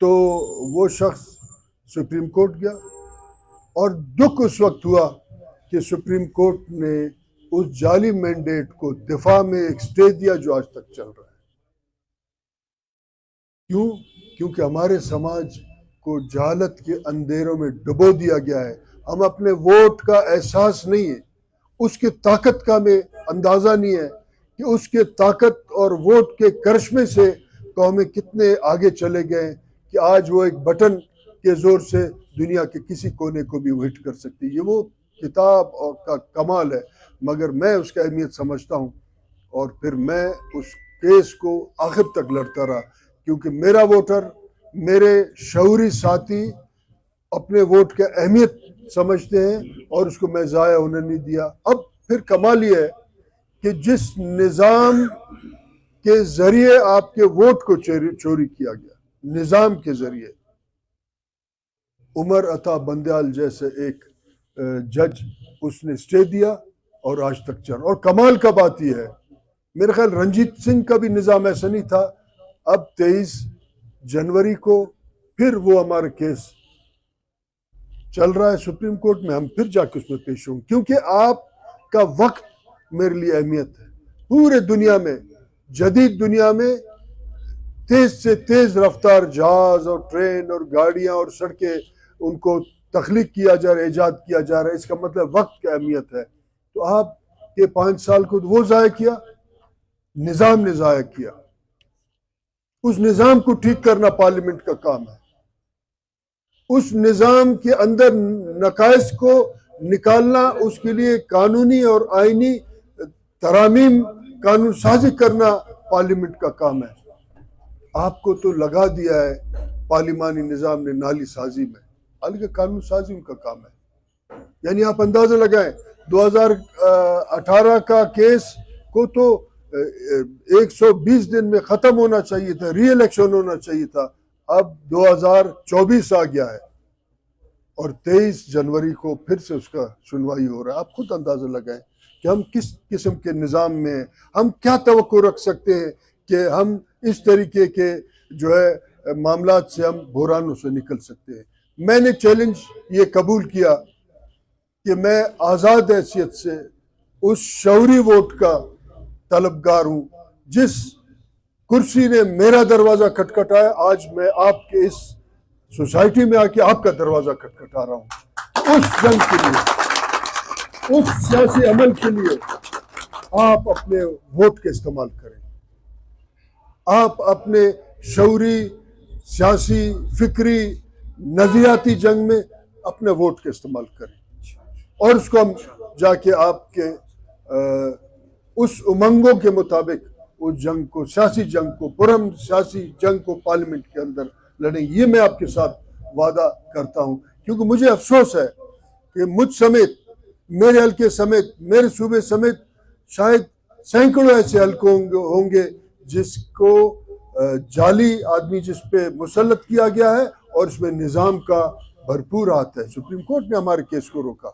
تو وہ شخص سپریم کورٹ گیا، اور دکھ اس وقت ہوا کہ سپریم کورٹ نے اس جعلی مینڈیٹ کو دفاع میں ایک سٹے دیا جو آج تک چل رہا ہے۔ کیوں؟ کیونکہ ہمارے سماج کو جہالت کے اندھیروں میں ڈبو دیا گیا ہے۔ ہم اپنے ووٹ کا احساس نہیں ہے، اس کی طاقت کا ہمیں اندازہ نہیں ہے کہ اس کے طاقت اور ووٹ کے کرشمے سے قومیں کتنے آگے چلے گئے کہ آج وہ ایک بٹن کے زور سے دنیا کے کسی کونے کو بھی ہٹ کر سکتی۔ یہ وہ کتاب اور کا کمال ہے، مگر میں اس کا اہمیت سمجھتا ہوں، اور پھر میں اس کیس کو آخر تک لڑتا رہا، کیونکہ میرا ووٹر، میرے شعوری ساتھی اپنے ووٹ کی اہمیت سمجھتے ہیں، اور اس کو میں ضائع ہونے نہیں دیا۔ اب پھر کمال یہ ہے کہ جس نظام کے ذریعے آپ کے ووٹ کو چوری کیا گیا، نظام کے ذریعے، عمر عطا بندیال جیسے ایک جج اس نے سٹے دیا اور آج تک چل رہا۔ اور کمال کا بات یہ ہے، میرے خیال رنجیت سنگھ کا بھی نظام ایسا نہیں تھا۔ اب 23 جنوری کو پھر وہ ہمارا کیس چل رہا ہے سپریم کورٹ میں، ہم پھر جا کے اس میں پیش ہوں، کیونکہ آپ کا وقت میرے لیے اہمیت ہے۔ پورے دنیا میں، جدید دنیا میں، تیز سے تیز رفتار جہاز اور ٹرین اور گاڑیاں اور سڑکیں ان کو تخلیق کیا جا رہا ہے، ایجاد کیا جا رہا ہے۔ اس کا مطلب وقت کی اہمیت ہے۔ تو آپ کے 5 سال کو وہ ضائع کیا، نظام نے ضائع کیا۔ اس نظام کو ٹھیک کرنا پارلیمنٹ کا کام ہے۔ اس نظام کے اندر نقائص کو نکالنا، اس کے لیے قانونی اور آئینی ترامیم، قانون سازی کرنا پارلیمنٹ کا کام ہے۔ آپ کو تو لگا دیا ہے پارلیمانی نظام نے نالی سازی میں، حالانکہ قانون سازی ان کا کام ہے۔ یعنی آپ اندازہ لگائیں، 2018 کا کیس کو تو 120 دن میں ختم ہونا چاہیے تھا، ری الیکشن ہونا چاہیے تھا۔ اب 2024 آ گیا ہے، اور 23 جنوری کو پھر سے اس کا سنوائی ہو رہا ہے۔ آپ خود اندازہ لگائیں کہ ہم کس قسم کے نظام میں ہیں۔ ہم کیا توقع رکھ سکتے ہیں کہ ہم اس طریقے کے جو ہے معاملات سے ہم بحرانوں سے نکل سکتے ہیں۔ میں نے چیلنج یہ قبول کیا کہ میں آزاد حیثیت سے اس شعوری ووٹ کا طلبگار ہوں جس کرسی نے میرا دروازہ کھٹکھٹایا۔ آج میں آپ کے اس سوسائٹی میں آ کے آپ کا دروازہ کھٹکھٹا رہا ہوں، اس جنگ کے لیے، اس سیاسی عمل کے لیے آپ اپنے ووٹ کا استعمال کریں۔ آپ اپنے شعوری، سیاسی، فکری، نظریاتی جنگ میں اپنے ووٹ کا استعمال کریں، اور اس کو ہم جا کے آپ کے اس امنگوں کے مطابق اس جنگ کو، سیاسی جنگ کو، پرم سیاسی جنگ کو پارلیمنٹ کے اندر لڑیں۔ یہ میں آپ کے ساتھ وعدہ کرتا ہوں، کیونکہ مجھے افسوس ہے کہ مجھ سمیت، میرے حلقے سمیت، میرے صوبے سمیت شاید سینکڑوں ایسے حلقے ہوں گے جس کو جعلی آدمی جس پہ مسلط کیا گیا ہے، اور اس میں نظام کا بھرپور ہاتھ ہے۔ سپریم کورٹ نے ہمارے کیس کو روکا،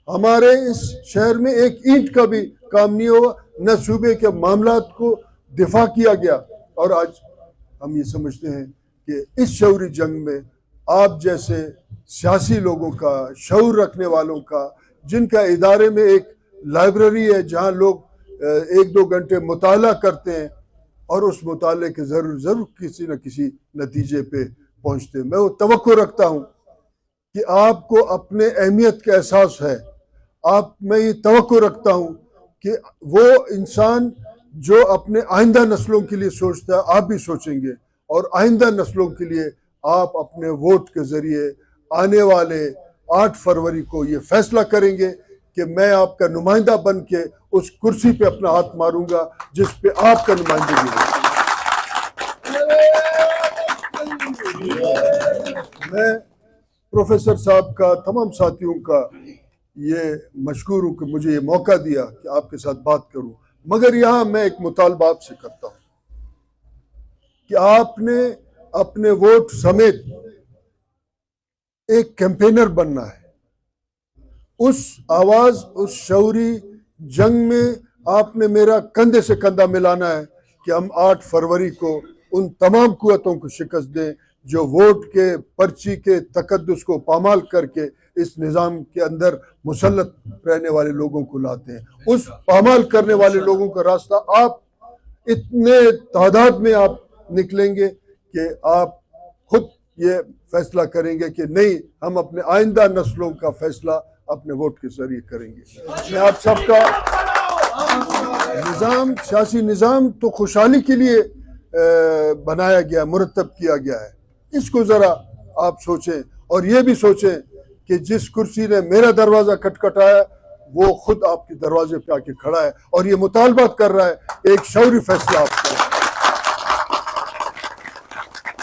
ہمارے اس شہر میں ایک اینٹ کا بھی کام نہیں ہوا، نہ صوبے کے معاملات کو دفاع کیا گیا۔ اور آج ہم یہ سمجھتے ہیں کہ اس شعوری جنگ میں آپ جیسے سیاسی لوگوں کا، شعور رکھنے والوں کا، جن کا ادارے میں ایک لائبریری ہے جہاں لوگ 1-2 گھنٹے مطالعہ کرتے ہیں، اور اس مطالعے کے ضرور کسی نہ کسی نتیجے پہ پہنچتے ہیں۔ میں وہ توقع رکھتا ہوں کہ آپ کو اپنے اہمیت کا احساس ہے۔ میں یہ توقع رکھتا ہوں کہ وہ انسان جو اپنے آئندہ نسلوں کے لیے سوچتا ہے، آپ بھی سوچیں گے، اور آئندہ نسلوں کے لیے آپ اپنے ووٹ کے ذریعے آنے والے 8 فروری کو یہ فیصلہ کریں گے کہ میں آپ کا نمائندہ بن کے اس کرسی پہ اپنا ہاتھ ماروں گا جس پہ آپ کا نمائندگی ہے۔ میں پروفیسر صاحب کا، تمام ساتھیوں کا یہ مشکور ہوں کہ مجھے یہ موقع دیا کہ آپ کے ساتھ بات کروں، مگر یہاں میں ایک مطالبہ آپ سے کرتا ہوں کہ آپ نے اپنے ووٹ سمیت ایک کیمپینر بننا ہے۔ اس آواز، اس شعوری جنگ میں آپ نے میرا کندھے سے کندھا ملانا ہے کہ ہم 8 فروری کو ان تمام قوتوں کو شکست دیں جو ووٹ کے پرچی کے تقدس کو پامال کر کے اس نظام کے اندر مسلط رہنے والے لوگوں کو لاتے ہیں. اس پامال کرنے والے لوگوں کا راستہ آپ اتنے تعداد میں آپ نکلیں گے کہ آپ خود یہ فیصلہ کریں گے کہ نہیں، ہم اپنے آئندہ نسلوں کا فیصلہ اپنے ووٹ کے ذریعے کریں گے. میں آپ سب کا نظام، سیاسی نظام تو خوشحالی کے لیے بنایا گیا، مرتب کیا گیا ہے. اس کو ذرا آپ سوچیں، اور یہ بھی سوچیں کہ جس کرسی نے میرا دروازہ کھٹکھٹایا وہ خود آپ کے دروازے پہ آ کے کھڑا ہے اور یہ مطالبہ کر رہا ہے ایک شعوری فیصلہ آپ کا،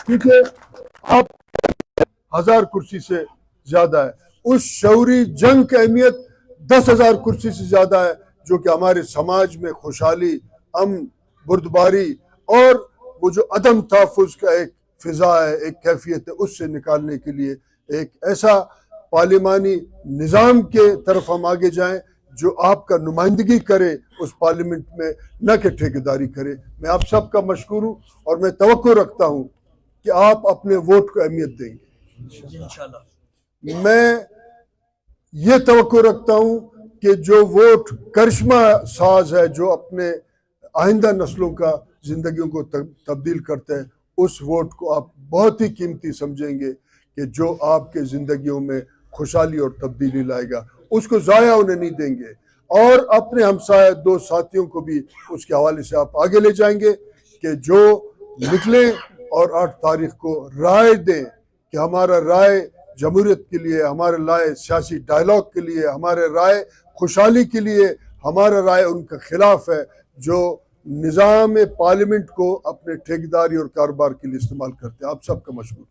کیونکہ آپ 1000 کرسی سے زیادہ ہے. اس شعوری جنگ کی اہمیت 10,000 کرسی سے زیادہ ہے، جو کہ ہمارے سماج میں خوشحالی، امن، بردباری اور وہ جو عدم تحفظ کا ایک فضا ہے، ایک کیفیت ہے، اس سے نکالنے کے لیے ایک ایسا پارلیمانی نظام کے طرف ہم آگے جائیں جو آپ کا نمائندگی کرے اس پارلیمنٹ میں، نہ کہ ٹھیکیداری کرے. میں آپ سب کا مشکور ہوں اور میں توقع رکھتا ہوں کہ آپ اپنے ووٹ کو اہمیت دیں گے. میں یہ توقع رکھتا ہوں کہ جو ووٹ کرشمہ ساز ہے، جو اپنے آئندہ نسلوں کا زندگیوں کو تبدیل کرتا ہے، اس ووٹ کو آپ بہت ہی قیمتی سمجھیں گے کہ جو آپ کے زندگیوں میں خوشحالی اور تبدیلی لائے گا. اس کو ضائع ہونے نہیں دیں گے، اور اپنے ہمسایہ دوست ساتھیوں کو بھی اس کے حوالے سے آپ آگے لے جائیں گے کہ جو نکلیں اور 8 تاریخ کو رائے دیں کہ ہمارا رائے جمہوریت کے لیے، ہمارے رائے سیاسی ڈائلاگ کے لیے، ہمارے رائے خوشحالی کے لیے، ہمارا رائے ان کے خلاف ہے جو نظام پارلیمنٹ کو اپنے ٹھیکیداری اور کاروبار کے لیے استعمال کرتے ہیں. آپ سب کا مشکور.